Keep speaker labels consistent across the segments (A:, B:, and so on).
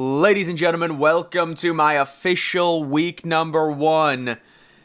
A: Ladies and gentlemen, welcome to my official week number 1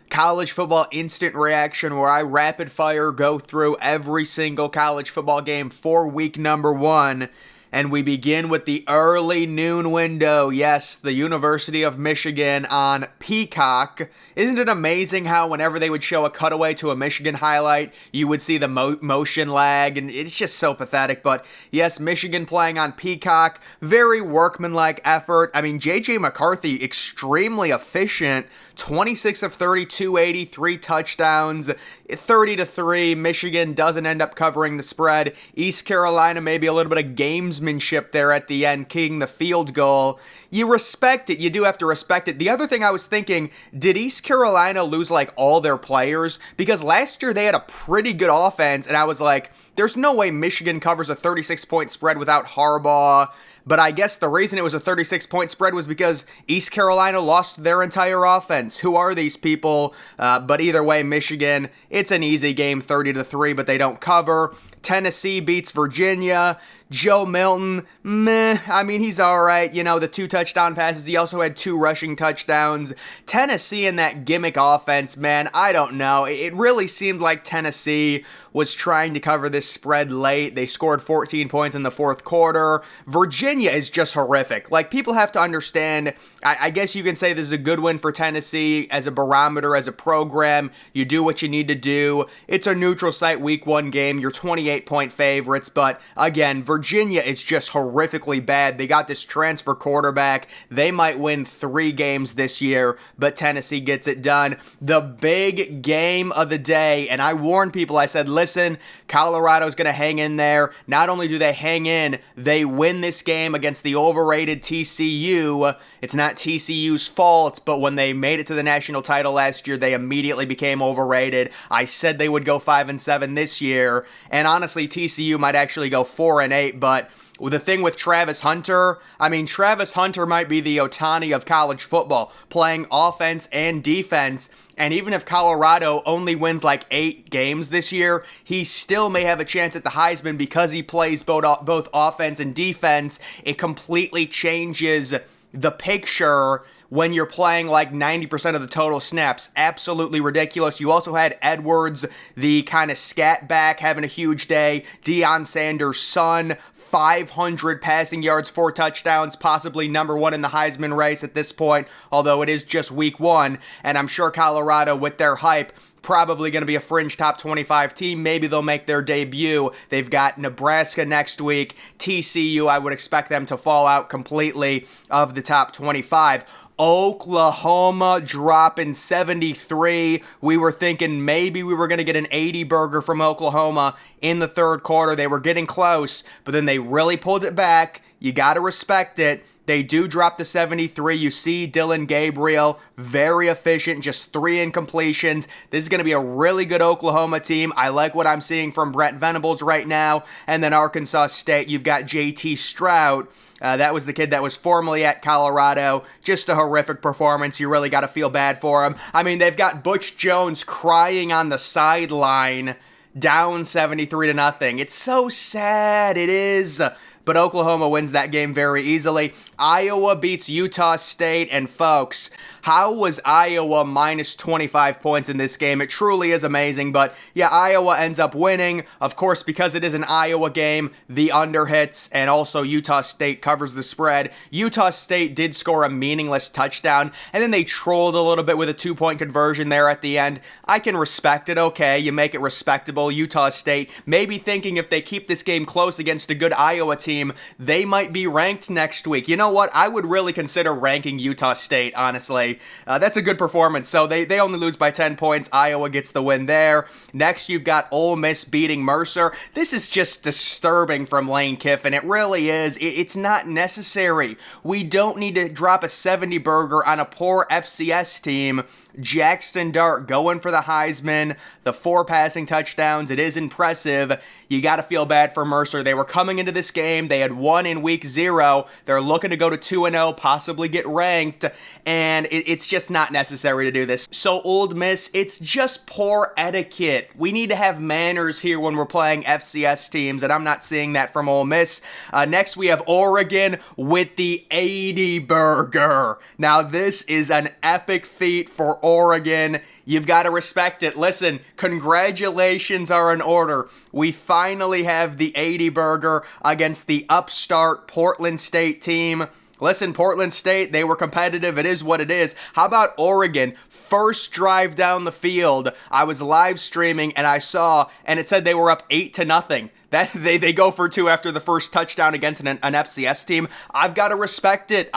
A: college football instant reaction where I rapid fire go through every single college football game for week number 1. And we begin with the early noon window. Yes, the University of Michigan on Peacock. Isn't it amazing how whenever they would show a cutaway to a Michigan highlight, you would see the motion lag, and it's just so pathetic. But yes, Michigan playing on Peacock. Very workmanlike effort. I mean, J.J. McCarthy, extremely efficient. 26 of 30, 280, 3 touchdowns, 30-3. Michigan doesn't end up covering the spread. East Carolina, maybe a little bit of gamesmanship there at the end, kicking the field goal. You respect it. You do have to respect it. The other thing I was thinking, did East Carolina lose like all their players? Because last year they had a pretty good offense, and I was like, there's no way Michigan covers a 36-point spread without Harbaugh. But I guess the reason it was a 36-point spread was because East Carolina lost their entire offense. Who are these people? But either way, Michigan, it's an easy game, 30-3, but they don't cover. Tennessee beats Virginia. Joe Milton, meh. I mean, he's all right. You know, the 2 touchdown passes. He also had 2 rushing touchdowns. Tennessee in that gimmick offense, man, I don't know. It really seemed like Tennessee was trying to cover this spread late. They scored 14 points in the fourth quarter. Virginia is just horrific. Like, people have to understand, I guess you can say this is a good win for Tennessee as a barometer, as a program. You do what you need to do. It's a neutral site week 1 game. You're 28-point favorites, but again, Virginia is just horrifically bad. They got this transfer quarterback. They might win 3 games this year, but Tennessee gets it done. The big game of the day, and I warned people, I said, listen, Colorado's going to hang in there. Not only do they hang in, they win this game against the overrated TCU. It's not TCU's fault, but when they made it to the national title last year, they immediately became overrated. I said they would go 5-7 this year, and honestly, TCU might actually go 4-8, but the thing with Travis Hunter, I mean, Travis Hunter might be the Ohtani of college football, playing offense and defense. And even if Colorado only wins like 8 games this year, he still may have a chance at the Heisman because he plays both offense and defense. It completely changes the picture when you're playing like 90% of the total snaps. Absolutely ridiculous. You also had Edwards, the kind of scat back, having a huge day. Deion Sanders' son, 500 passing yards, 4 touchdowns, possibly number 1 in the Heisman race at this point, although it is just week 1, and I'm sure Colorado, with their hype, probably going to be a fringe top 25 team. Maybe they'll make their debut. They've got Nebraska next week. TCU, I would expect them to fall out completely of the top 25. Oklahoma dropping 73. We were thinking maybe we were going to get an 80 burger from Oklahoma in the third quarter. They were getting close, but then they really pulled it back. You got to respect it. They do drop to 73. You see Dylan Gabriel, very efficient, just 3 incompletions. This is going to be a really good Oklahoma team. I like what I'm seeing from Brent Venables right now. And then Arkansas State, you've got JT Stroud. That was the kid that was formerly at Colorado. Just a horrific performance. You really got to feel bad for him. I mean, they've got Butch Jones crying on the sideline, down 73-0. It's so sad. It is. But Oklahoma wins that game very easily. Iowa beats Utah State, and folks, how was Iowa minus 25 points in this game? It truly is amazing, but yeah, Iowa ends up winning. Of course, because it is an Iowa game, the under hits, and also Utah State covers the spread. Utah State did score a meaningless touchdown, and then they trolled a little bit with a 2-point conversion there at the end. I can respect it, okay, you make it respectable. Utah State maybe thinking if they keep this game close against a good Iowa team, they might be ranked next week. You know what? I would really consider ranking Utah State, honestly. That's a good performance. So they only lose by 10 points. Iowa gets the win there. Next, you've got Ole Miss beating Mercer. This is just disturbing from Lane Kiffin. It really is. It's not necessary. We don't need to drop a 70 burger on a poor FCS team Jackson Dart going for the Heisman, the 4 passing touchdowns. It is impressive. You got to feel bad for Mercer. They were coming into this game. They had won in week 0. They're looking to go to 2-0, possibly get ranked, and it's just not necessary to do this. So Ole Miss, it's just poor etiquette. We need to have manners here when we're playing FCS teams, and I'm not seeing that from Ole Miss. Next, we have Oregon with the 80 burger. Now, this is an epic feat for Oregon. You've got to respect it. Listen, congratulations are in order. We finally have the 80 burger against the upstart Portland State team. Listen, Portland State, they were competitive. It is what it is. How about Oregon? First drive down the field, I was live streaming and I saw, and it said they were up 8-0. That they go for 2 after the first touchdown against an FCS team. I've got to respect it.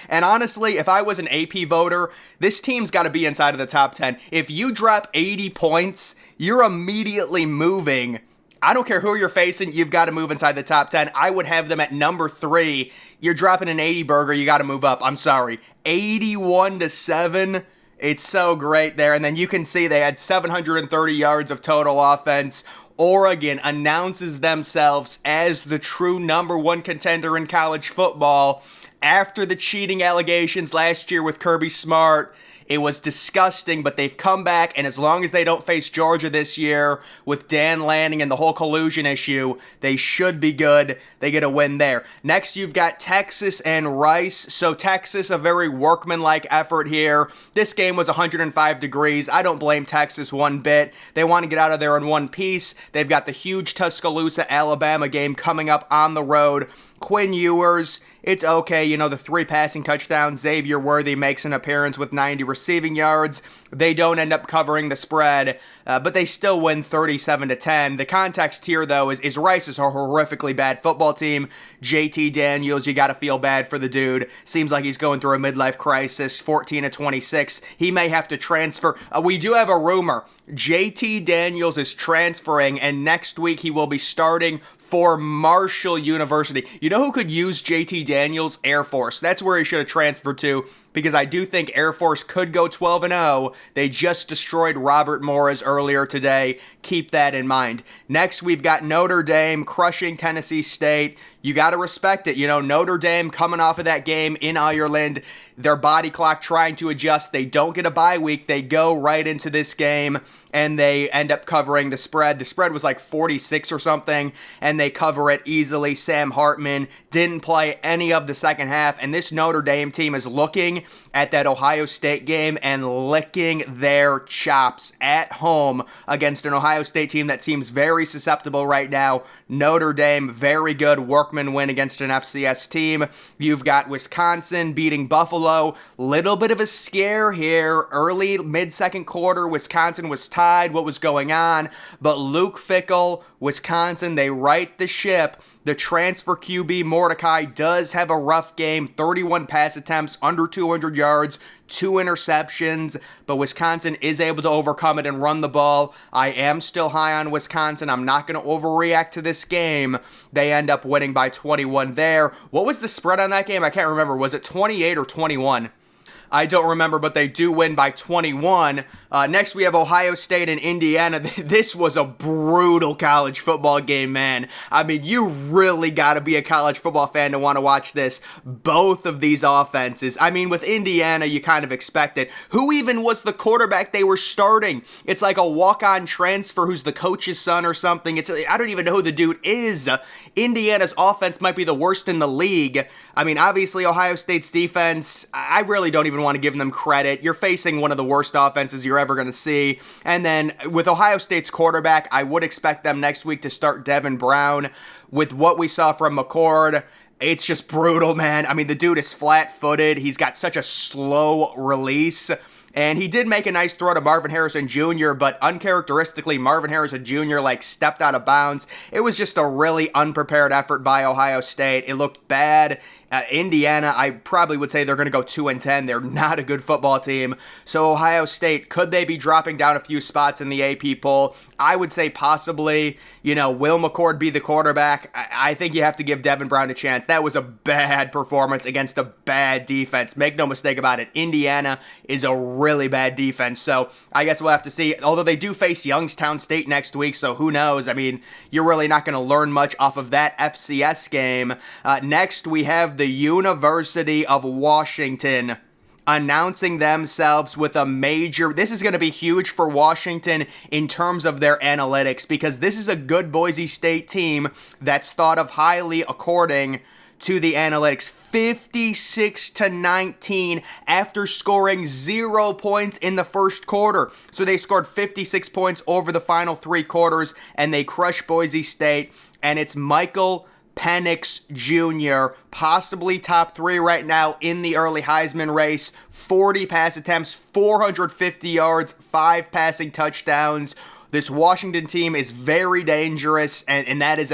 A: And honestly, if I was an AP voter, this team's got to be inside of the top 10. If you drop 80 points, you're immediately moving. I don't care who you're facing, you've got to move inside the top 10. I would have them at number 3. You're dropping an 80 burger, you got to move up. I'm sorry. 81-7. It's so great there. And then you can see they had 730 yards of total offense. Oregon announces themselves as the true number 1 contender in college football after the cheating allegations last year with Kirby Smart. It was disgusting, but they've come back, and as long as they don't face Georgia this year with Dan Lanning and the whole collusion issue, they should be good. They get a win there. Next, you've got Texas and Rice. So Texas, a very workmanlike effort here. This game was 105 degrees. I don't blame Texas one bit. They want to get out of there in one piece. They've got the huge Tuscaloosa, Alabama game coming up on the road. Quinn Ewers, it's okay. The 3 passing touchdowns. Xavier Worthy makes an appearance with 90 receiving yards. They don't end up covering the spread, but they still win 37-10. The context here, though, is Rice is a horrifically bad football team. JT Daniels, you got to feel bad for the dude. Seems like he's going through a midlife crisis. 14-26. He may have to transfer. We do have a rumor. JT Daniels is transferring, and next week he will be starting for Marshall University. You know who could use JT Daniels? Air Force. That's where he should have transferred to, because I do think Air Force could go 12-0. They just destroyed Robert Morris earlier today. Keep that in mind. Next, we've got Notre Dame crushing Tennessee State. You got to respect it. Notre Dame coming off of that game in Ireland, their body clock trying to adjust. They don't get a bye week. They go right into this game, and they end up covering the spread. The spread was like 46 or something, and they cover it easily. Sam Hartman didn't play any of the second half, and this Notre Dame team is looking at that Ohio State game and licking their chops at home against an Ohio State team that seems very susceptible right now. Notre Dame, very good workman win against an FCS team. You've got Wisconsin beating Buffalo. Little bit of a scare here. Early, mid-second quarter, Wisconsin was tied. What was going on? But Luke Fickell, Wisconsin, they right the ship. The transfer QB Mordecai does have a rough game. 31 pass attempts, under 200 yards, 2 interceptions, but Wisconsin is able to overcome it and run the ball. I am still high on Wisconsin. I'm not going to overreact to this game. They end up winning by 21 there. What was the spread on that game? I can't remember. Was it 28 or 21? I don't remember, but they do win by 21. Next, we have Ohio State and Indiana. This was a brutal college football game, man. I mean, you really got to be a college football fan to want to watch this. Both of these offenses. I mean, with Indiana, you kind of expect it. Who even was the quarterback they were starting? It's like a walk-on transfer who's the coach's son or something. I don't even know who the dude is. Indiana's offense might be the worst in the league. I mean, obviously, Ohio State's defense, I really don't even want to give them credit. You're facing one of the worst offenses you're ever going to see. And then with Ohio State's quarterback, I would expect them next week to start Devin Brown. With what we saw from McCord, it's just brutal, man. I mean, the dude is flat-footed. He's got such a slow release. And he did make a nice throw to Marvin Harrison Jr., but uncharacteristically, Marvin Harrison Jr. stepped out of bounds. It was just a really unprepared effort by Ohio State. It looked bad. Indiana, I probably would say they're going to go 2-10. They're not a good football team. So Ohio State, could they be dropping down a few spots in the AP poll? I would say possibly. Will McCord be the quarterback? I think you have to give Devin Brown a chance. That was a bad performance against a bad defense. Make no mistake about it. Indiana is a really bad defense. So I guess we'll have to see. Although they do face Youngstown State next week, so who knows? I mean, you're really not going to learn much off of that FCS game. Next, we have the University of Washington announcing themselves with a major. This is going to be huge for Washington in terms of their analytics, because this is a good Boise State team that's thought of highly according to the analytics. 56-19 after scoring 0 points in the first quarter. So they scored 56 points over the final 3 quarters, and they crushed Boise State. And it's Michael Penix Jr., possibly top 3 right now in the early Heisman race. 40 pass attempts, 450 yards, 5 passing touchdowns. This Washington team is very dangerous, and that is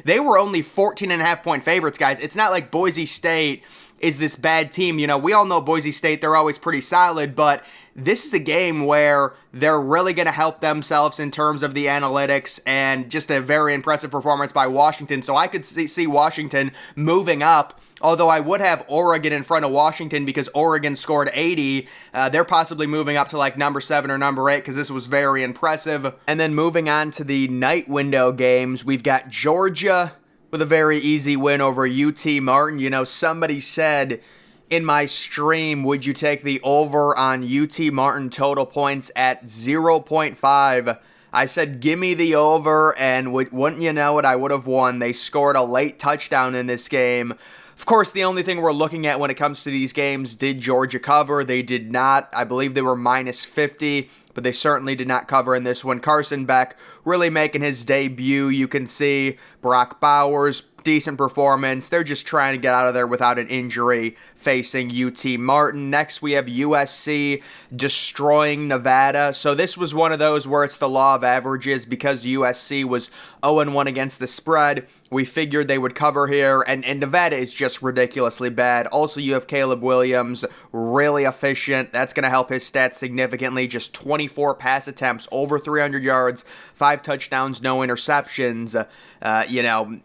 A: they were only 14.5-point favorites, guys. It's not like Boise State is this bad team. We all know Boise State, they're always pretty solid, but this is a game where they're really going to help themselves in terms of the analytics, and just a very impressive performance by Washington. So I could see Washington moving up, although I would have Oregon in front of Washington because Oregon scored 80. They're possibly moving up to like number 7 or number 8 because this was very impressive. And then moving on to the night window games, we've got Georgia with a very easy win over UT Martin. Somebody said in my stream, would you take the over on UT Martin total points at 0.5? I said, give me the over, and wouldn't you know it, I would have won. They scored a late touchdown in this game. Of course, the only thing we're looking at when it comes to these games, did Georgia cover? They did not. I believe they were minus 50, but they certainly did not cover in this one. Carson Beck really making his debut. You can see Brock Bowers, decent performance. They're just trying to get out of there without an injury, facing UT Martin. Next, we have USC destroying Nevada. So this was one of those where it's the law of averages. Because USC was 0-1 against the spread, we figured they would cover here, and Nevada is just ridiculously bad. Also, you have Caleb Williams, really efficient. That's going to help his stats significantly. Just 24 pass attempts, over 300 yards, 5 touchdowns, no interceptions.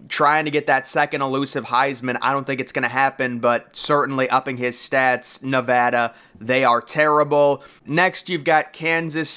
A: Trying to get that second elusive Heisman, I don't think it's going to happen, but certainly upping his stats. Nevada, they are terrible. Next, you've got Kansas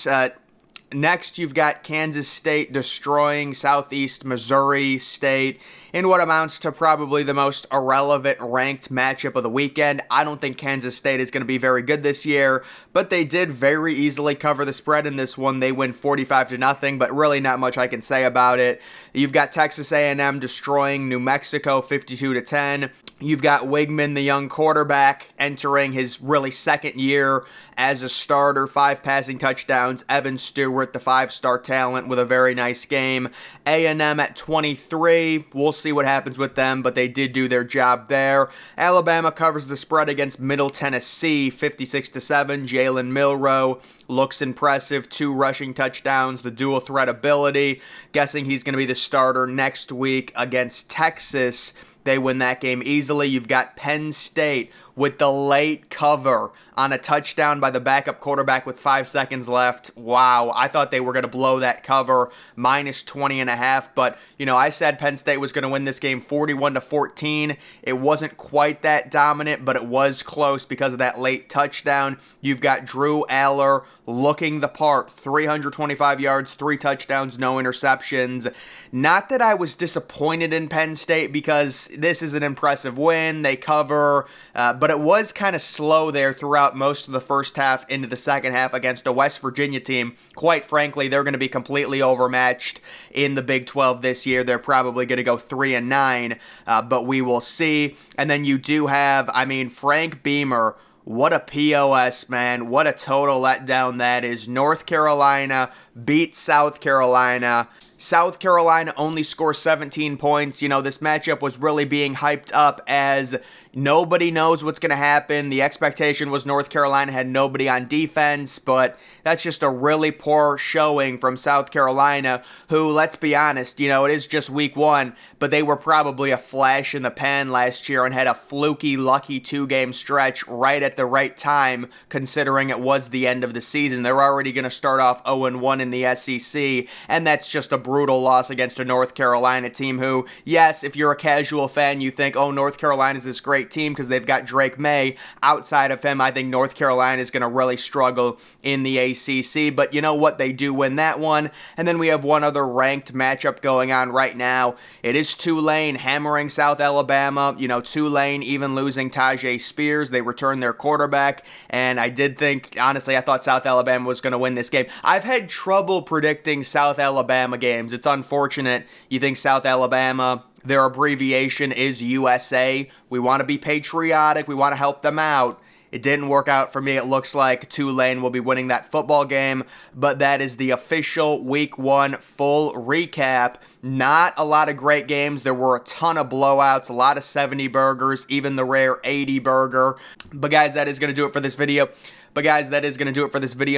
A: State destroying Southeast Missouri State in what amounts to probably the most irrelevant ranked matchup of the weekend. I don't think Kansas State is going to be very good this year, but they did very easily cover the spread in this one. They win 45-0, but really not much I can say about it. You've got Texas A&M destroying New Mexico 52-10. You've got Wigman, the young quarterback, entering his really second year as a starter, 5 passing touchdowns. Evan Stewart, the 5-star talent, with a very nice game. A&M at 23. We'll see what happens with them, but they did do their job there. Alabama covers the spread against Middle Tennessee, 56-7. Jalen Milroe looks impressive. 2 rushing touchdowns, the dual threat ability. Guessing he's going to be the starter next week against Texas. They win that game easily. You've got Penn State with the late cover on a touchdown by the backup quarterback with 5 seconds left. Wow, I thought they were going to blow that cover, minus 20.5. But, I said Penn State was going to win this game 41-14. It wasn't quite that dominant, but it was close because of that late touchdown. You've got Drew Aller looking the part, 325 yards, 3 touchdowns, no interceptions. Not that I was disappointed in Penn State, because this is an impressive win. They cover, but it was kind of slow there throughout most of the first half into the second half against a West Virginia team. Quite frankly, they're going to be completely overmatched in the Big 12 this year. They're probably going to go 3-9, but we will see. And then you do have, Frank Beamer. What a POS, man. What a total letdown that is. North Carolina beat South Carolina. South Carolina only scores 17 points. This matchup was really being hyped up as Nobody knows what's going to happen. The expectation was North Carolina had nobody on defense, but that's just a really poor showing from South Carolina, who, let's be honest, it is just week one, but they were probably a flash in the pan last year and had a fluky, lucky 2-game stretch right at the right time, considering it was the end of the season. They're already going to start off 0-1 in the SEC, and that's just a brutal loss against a North Carolina team who, yes, if you're a casual fan, you think, oh, North Carolina's this great team because they've got Drake May. Outside of him, I think North Carolina is going to really struggle in the ACC, but you know what? They do win that one. And then we have one other ranked matchup going on right now. It is Tulane hammering South Alabama. Tulane even losing Tajay Spears. They return their quarterback, and I did think, honestly, I thought South Alabama was going to win this game. I've had trouble predicting South Alabama games. It's unfortunate. You think South Alabama, their abbreviation is USA. We want to be patriotic. We want to help them out. It didn't work out for me. It looks like Tulane will be winning that football game, but that is the official Week 1 full recap. Not a lot of great games. There were a ton of blowouts, a lot of 70 burgers, even the rare 80 burger. But guys, that is going to do it for this video.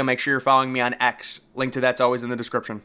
A: Make sure you're following me on X. Link to that's always in the description.